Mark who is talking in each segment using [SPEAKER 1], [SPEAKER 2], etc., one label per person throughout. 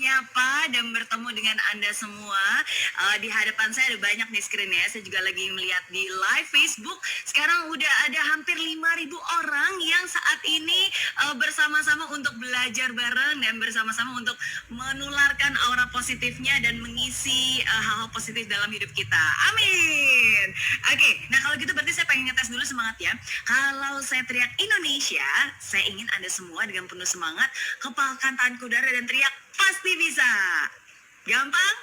[SPEAKER 1] menyapa dan bertemu dengan Anda semua. Di hadapan saya ada banyak nih screen-nya. Saya juga lagi melihat di live Facebook. Sekarang udah ada hampir 5.000 orang yang saat ini bersama-sama untuk belajar bareng dan bersama-sama untuk menularkan aura positifnya dan mengisi hal-hal positif dalam hidup kita. Amin. Oke, nah kalau gitu berarti saya pengen ngetes dulu semangat ya. Kalau saya teriak Indonesia, saya ingin Anda semua dengan penuh semangat kepalkan tangan ke udara dan teriak pasti bisa. Gampang?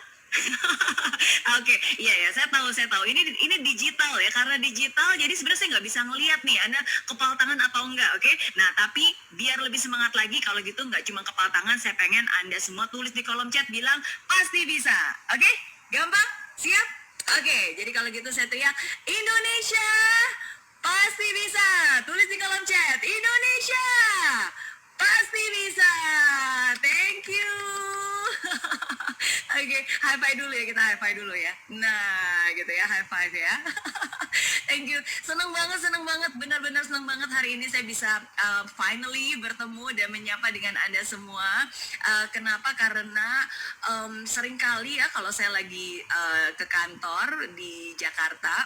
[SPEAKER 1] Oke, iya ya, saya tahu. Ini digital ya, karena digital jadi sebenarnya saya nggak bisa ngelihat nih Anda kepal tangan atau enggak, oke? Nah, tapi biar lebih semangat lagi, kalau gitu nggak cuma kepal tangan, saya pengen Anda semua tulis di kolom chat bilang pasti bisa, oke? Gampang? Siap? Oke, jadi kalau gitu saya teriak Indonesia pasti bisa. Tulis di kolom chat Indonesia pasti bisa. Thank you. Oke, high five dulu ya, kita high five dulu ya. Nah, gitu ya, high five ya. Thank you. Senang banget, benar-benar senang banget hari ini saya bisa finally bertemu dan menyapa dengan Anda semua. Kenapa? Karena seringkali ya kalau saya lagi ke kantor di Jakarta,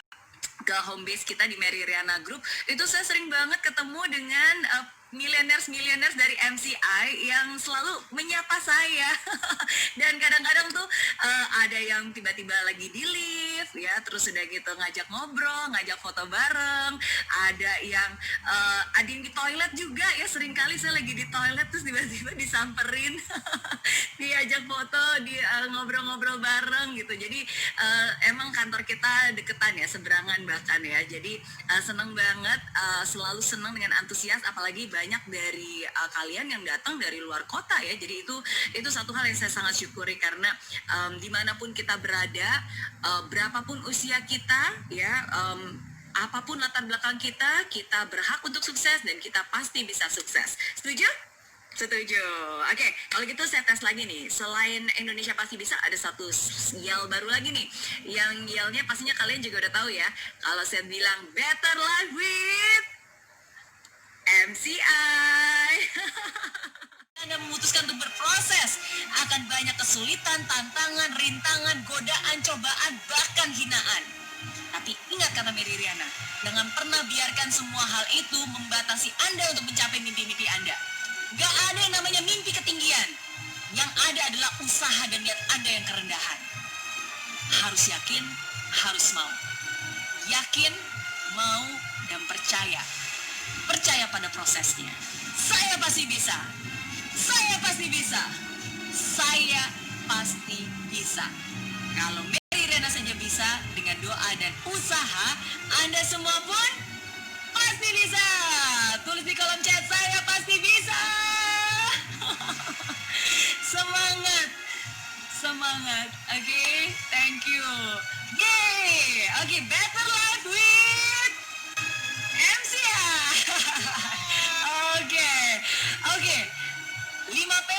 [SPEAKER 1] ke home base kita di Mary Riana Group, itu saya sering banget ketemu dengan millionaires dari MCI yang selalu menyapa saya. Dan kadang-kadang tuh ada yang tiba-tiba lagi di lift ya, terus udah gitu ngajak ngobrol, ngajak foto bareng. Ada yang di toilet juga ya, seringkali saya lagi di toilet terus tiba-tiba disamperin diajak foto, ngobrol-ngobrol bareng gitu. Jadi emang kantor kita deketan ya, seberangan bahkan ya. Jadi seneng banget, selalu seneng dengan antusias, apalagi banyak dari kalian yang datang dari luar kota ya. Jadi itu satu hal yang saya sangat syukuri, karena dimanapun kita berada, berapapun usia kita ya, apapun latar belakang kita berhak untuk sukses dan kita pasti bisa sukses. Setuju? Setuju. Oke, kalau gitu saya tes lagi nih. Selain Indonesia pasti bisa, ada satu yell baru lagi nih. Yang yellnya pastinya kalian juga udah tahu ya. Kalau saya bilang better life with MCI. Anda memutuskan untuk berproses, akan banyak kesulitan, tantangan, rintangan, godaan, cobaan, bahkan hinaan. Tapi ingat kata Mary Riana, jangan pernah biarkan semua hal itu membatasi Anda untuk mencapai mimpi-mimpi Anda. Gak ada yang namanya mimpi ketinggian. Yang ada adalah usaha dan niat Anda yang kerendahan. Harus yakin, harus mau. Yakin, mau, dan percaya. Percaya pada prosesnya. Saya pasti bisa. Saya pasti bisa. Saya pasti bisa. Kalau Mary Riana saja bisa, dengan doa dan usaha, Anda semua pun pasti bisa. Tulis di kolom chat, saya pasti bisa. Semangat, oke? Thank you. Yay! Oke, better life with MCI. Oke. 5P,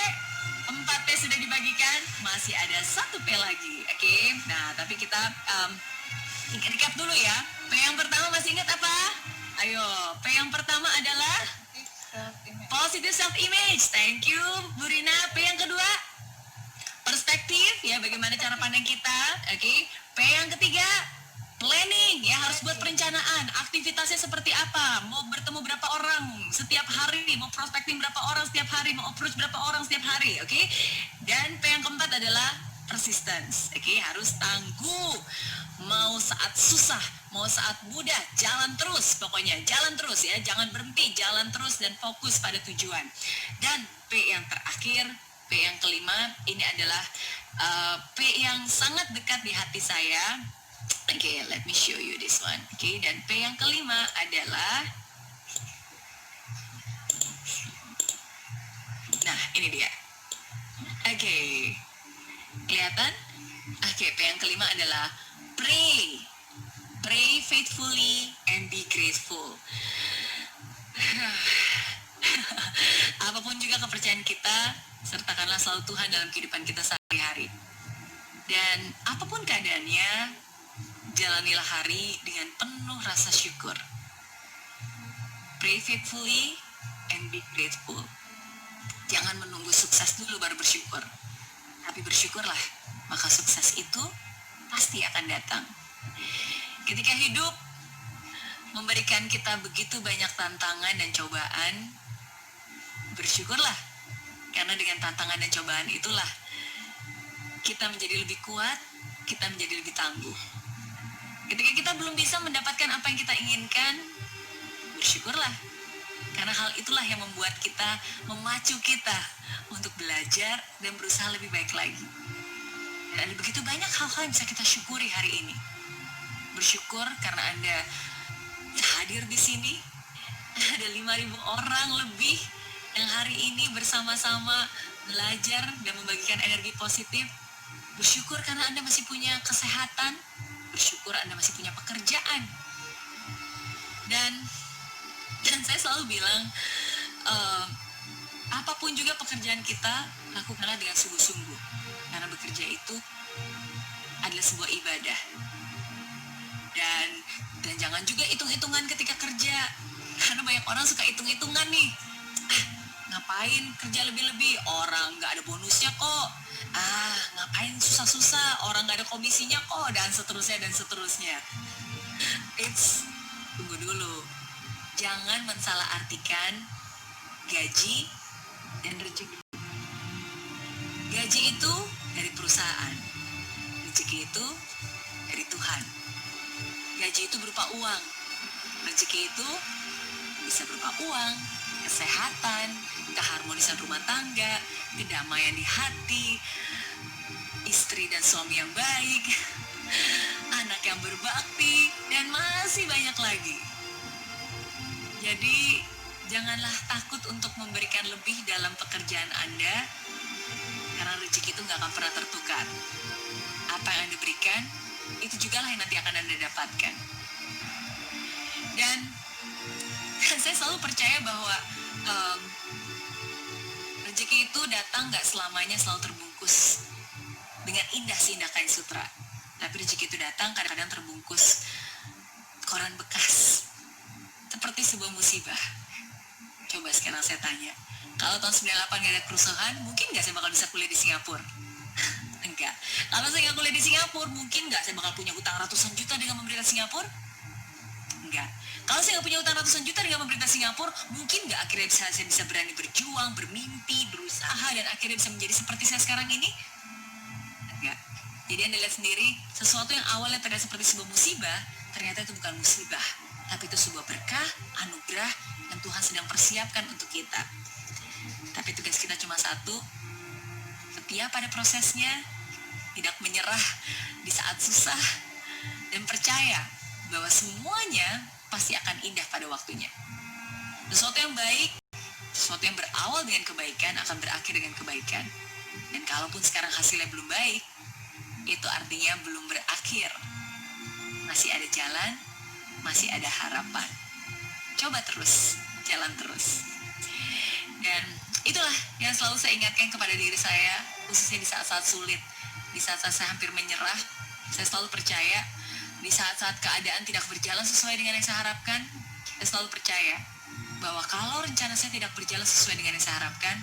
[SPEAKER 1] 4P sudah dibagikan, masih ada 1P lagi, oke? Nah, tapi kita recap dulu ya. P yang pertama masih ingat apa? Ayo, P yang pertama adalah positive self image. Thank you, Bu Rina. P yang kedua, perspektif ya, bagaimana cara pandang kita. Oke. P yang ketiga, planning ya, harus buat perencanaan. Aktivitasnya seperti apa? Mau bertemu berapa orang setiap hari? Mau prospecting berapa orang setiap hari? Mau approach berapa orang setiap hari? Oke. Dan P yang keempat adalah persistence. Oke, harus tangguh. Mau saat susah, mau saat mudah, jalan terus. Pokoknya jalan terus ya, jangan berhenti, jalan terus dan fokus pada tujuan. Dan P yang terakhir, P yang kelima, ini adalah P yang sangat dekat di hati saya. Oke, let me show you this one. Oke, dan P yang kelima adalah, nah ini dia. Oke, kelihatan? Oke, P yang kelima adalah pray. Pray faithfully and be grateful. Apapun juga kepercayaan kita, sertakanlah selalu Tuhan dalam kehidupan kita sehari-hari. Dan apapun keadaannya, jalanilah hari dengan penuh rasa syukur. Pray faithfully and be grateful. Jangan menunggu sukses dulu baru bersyukur. Tapi bersyukurlah, maka sukses itu pasti akan datang. Ketika hidup memberikan kita begitu banyak tantangan dan cobaan, bersyukurlah. Karena dengan tantangan dan cobaan itulah kita menjadi lebih kuat, kita menjadi lebih tangguh. Ketika kita belum bisa mendapatkan apa yang kita inginkan, bersyukurlah. Karena hal itulah yang membuat kita, memacu kita untuk belajar dan berusaha lebih baik lagi. Dan ada begitu banyak hal-hal yang bisa kita syukuri hari ini. Bersyukur karena Anda hadir di sini. Ada 5.000 orang lebih yang hari ini bersama-sama belajar dan membagikan energi positif. Bersyukur karena Anda masih punya kesehatan. Bersyukur Anda masih punya pekerjaan. Dan saya selalu bilang, apapun juga pekerjaan kita, lakukanlah dengan sungguh-sungguh. Karena bekerja itu adalah sebuah ibadah. Dan jangan juga hitung-hitungan ketika kerja. Karena banyak orang suka hitung-hitungan nih. Ngapain kerja lebih-lebih? Orang nggak ada bonusnya kok. Ngapain susah-susah? Orang nggak ada komisinya kok. Dan seterusnya, dan seterusnya. Tunggu dulu. Jangan mensalahartikan gaji dan rezeki. Gaji itu dari perusahaan. Rezeki itu dari Tuhan. Gaji itu berupa uang. Rezeki itu bisa berupa uang, kesehatan, keharmonisan rumah tangga, kedamaian di hati, istri dan suami yang baik, anak yang berbakti, dan masih banyak lagi. Jadi, janganlah takut untuk memberikan lebih dalam pekerjaan Anda, karena rezeki itu nggak akan pernah tertukar. Apa yang Anda berikan, itu juga lah yang nanti akan Anda dapatkan. Dan saya selalu percaya bahwa rezeki itu datang nggak selamanya selalu terbungkus dengan indah seindah kain sutra. Tapi rezeki itu datang kadang-kadang terbungkus koran bekas, seperti sebuah musibah. Coba sekarang saya tanya, kalau tahun 98 nggak ada kerusuhan, mungkin nggak saya bakal bisa kuliah di Singapura? Enggak. Kalau saya nggak kuliah di Singapura, mungkin nggak saya bakal punya utang ratusan juta dengan pemerintah Singapura? Enggak. Kalau saya nggak punya utang ratusan juta dengan pemerintah Singapura, mungkin nggak akhirnya saya bisa berani berjuang, bermimpi, berusaha, dan akhirnya bisa menjadi seperti saya sekarang ini? Enggak. Jadi Anda lihat sendiri, sesuatu yang awalnya terlihat seperti sebuah musibah, ternyata itu bukan musibah, tapi itu sebuah berkah, anugerah, yang Tuhan sedang persiapkan untuk kita. Tapi tugas kita cuma satu, setia pada prosesnya, tidak menyerah di saat susah, dan percaya bahwa semuanya pasti akan indah pada waktunya. Sesuatu yang baik, sesuatu yang berawal dengan kebaikan akan berakhir dengan kebaikan. Dan kalaupun sekarang hasilnya belum baik, itu artinya belum berakhir. Masih ada jalan, masih ada harapan. Coba terus, jalan terus. Dan itulah yang selalu saya ingatkan kepada diri saya, khususnya di saat-saat sulit, di saat-saat saya hampir menyerah. Saya selalu percaya, di saat-saat keadaan tidak berjalan sesuai dengan yang saya harapkan, saya selalu percaya bahwa kalau rencana saya tidak berjalan sesuai dengan yang saya harapkan,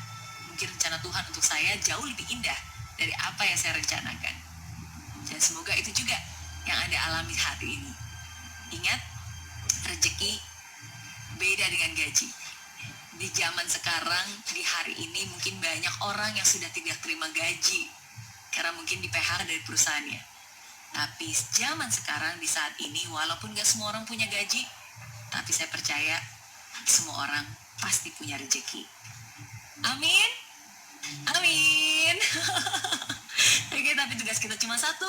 [SPEAKER 1] mungkin rencana Tuhan untuk saya jauh lebih indah dari apa yang saya rencanakan. Dan semoga itu juga yang Anda alami hari ini. Ingat, rezeki beda dengan gaji. Di zaman sekarang, di hari ini mungkin banyak orang yang sudah tidak terima gaji karena mungkin di PHK dari perusahaannya. Tapi zaman sekarang, di saat ini, walaupun gak semua orang punya gaji, tapi saya percaya semua orang pasti punya rezeki. Amin. Amin. Oke, tapi tugas kita cuma satu,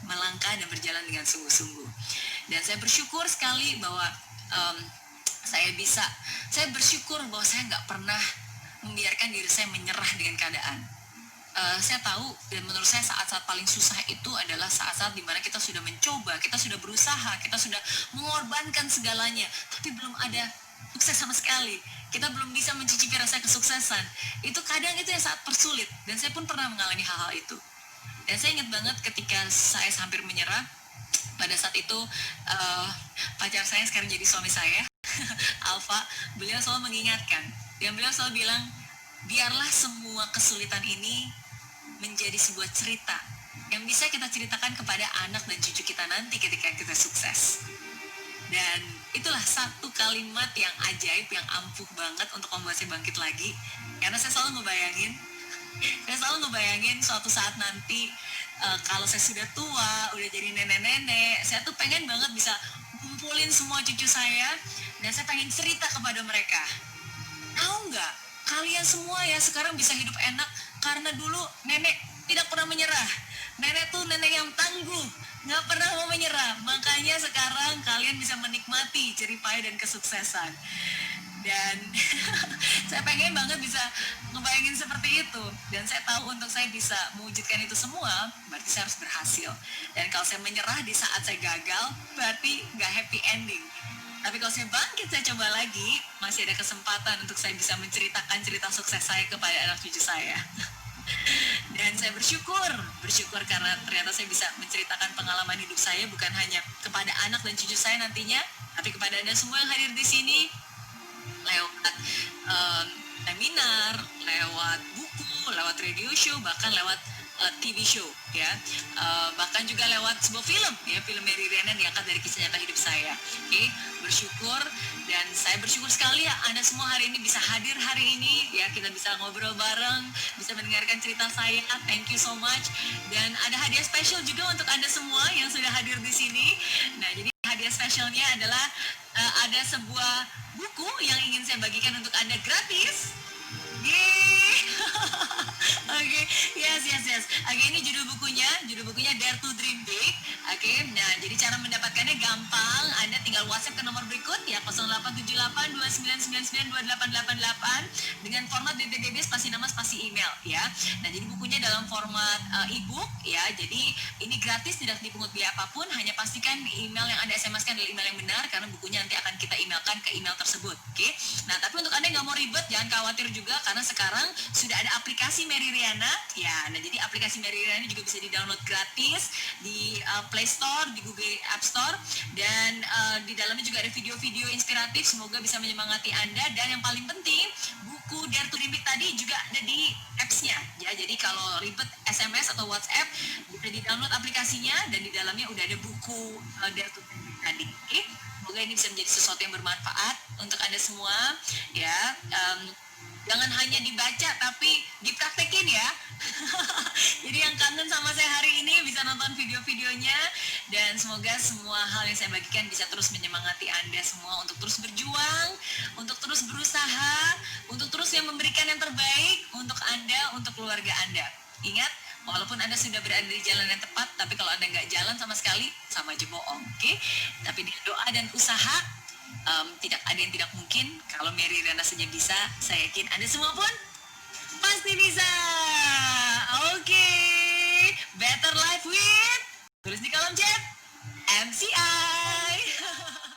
[SPEAKER 1] melangkah dan berjalan dengan sungguh-sungguh. Dan saya bersyukur sekali bahwa saya bersyukur bahwa saya nggak pernah membiarkan diri saya menyerah dengan keadaan. Saya tahu, dan menurut saya saat-saat paling susah itu adalah saat-saat dimana kita sudah mencoba, kita sudah berusaha, kita sudah mengorbankan segalanya, tapi belum ada sukses sama sekali. Kita belum bisa mencicipi rasa kesuksesan. Itu kadang itu yang saat tersulit, dan saya pun pernah mengalami hal-hal itu. Dan saya ingat banget ketika saya hampir menyerah, pada saat itu pacar saya sekarang jadi suami saya, Alfa, beliau selalu mengingatkan, dan beliau selalu bilang, biarlah semua kesulitan ini menjadi sebuah cerita yang bisa kita ceritakan kepada anak dan cucu kita nanti ketika kita sukses. Dan itulah satu kalimat yang ajaib, yang ampuh banget untuk membuat saya bangkit lagi. Karena saya selalu ngebayangin suatu saat nanti kalau saya sudah tua, udah jadi nenek-nenek, saya tuh pengen banget bisa kumpulin semua cucu saya dan saya pengen cerita kepada mereka. Tahu nggak, kalian semua ya sekarang bisa hidup enak karena dulu nenek tidak pernah menyerah. Nenek tuh nenek yang tangguh, nggak pernah mau menyerah. Makanya sekarang kalian bisa menikmati jerih payah dan kesuksesan. Dan saya pengen banget bisa ngebayangin seperti itu. Dan saya tahu untuk saya bisa mewujudkan itu semua, berarti saya harus berhasil. Dan kalau saya menyerah di saat saya gagal, berarti nggak happy ending. Tapi kalau saya bangkit, saya coba lagi, masih ada kesempatan untuk saya bisa menceritakan cerita sukses saya kepada anak cucu saya. Dan saya bersyukur karena ternyata saya bisa menceritakan pengalaman hidup saya bukan hanya kepada anak dan cucu saya nantinya, tapi kepada Anda semua yang hadir di sini lewat seminar, lewat buku, lewat radio show, bahkan lewat TV show ya, bahkan juga lewat sebuah film ya, film Mary Riana diangkat dari kisah nyata hidup saya. Oke, bersyukur, dan saya bersyukur sekali ya Anda semua hari ini bisa hadir hari ini ya, kita bisa ngobrol bareng, bisa mendengarkan cerita saya. Thank you so much. Dan ada hadiah spesial juga untuk Anda semua yang sudah hadir di sini. Nah, jadi hadiah spesialnya adalah ada sebuah buku yang ingin saya bagikan untuk Anda gratis. Yeay. Oke, yes. Oke, ini judul bukunya Dare to Dream Big. Oke, nah jadi cara mendapatkannya gampang. Anda tinggal WhatsApp ke nomor berikut ya, 087829992888 dengan format DTDB spasi nama spasi email ya. Nah, jadi bukunya dalam format e-book ya. Jadi ini gratis, tidak dipungut biaya apapun, hanya pastikan email yang Anda SMS-kan adalah email yang benar karena bukunya nanti akan kita emailkan ke email tersebut. Oke. Nah, tapi untuk Anda yang nggak mau ribet, jangan khawatir juga karena sekarang sudah ada aplikasi Mary Riana ya. Nah, jadi aplikasi Mary Riana juga bisa di-download gratis di Play Store, di Google App Store, dan di dalamnya juga ada video-video inspiratif, semoga bisa menyemangati Anda. Dan yang paling penting, buku Dare to Dream Big tadi juga ada di apps-nya ya. Jadi kalau ribet SMS atau WhatsApp, bisa di-download aplikasinya dan di dalamnya udah ada buku Dare to Dream Big tadi. Oke, semoga ini bisa menjadi sesuatu yang bermanfaat untuk Anda semua ya. Jangan hanya dibaca tapi dipraktekin ya. Jadi yang kangen sama saya hari ini bisa nonton video-videonya, dan semoga semua hal yang saya bagikan bisa terus menyemangati Anda semua untuk terus berjuang, untuk terus berusaha, untuk terus yang memberikan yang terbaik untuk Anda, untuk keluarga Anda. Ingat, walaupun Anda sudah berada di jalan yang tepat, tapi kalau Anda nggak jalan sama sekali, sama aja bohong, oke? Tapi dengan doa dan usaha, tidak ada yang tidak mungkin. Kalau Mary Riana saja bisa, saya yakin Anda semua pun pasti bisa. Oke, better life with, tulis di kolom chat MCI.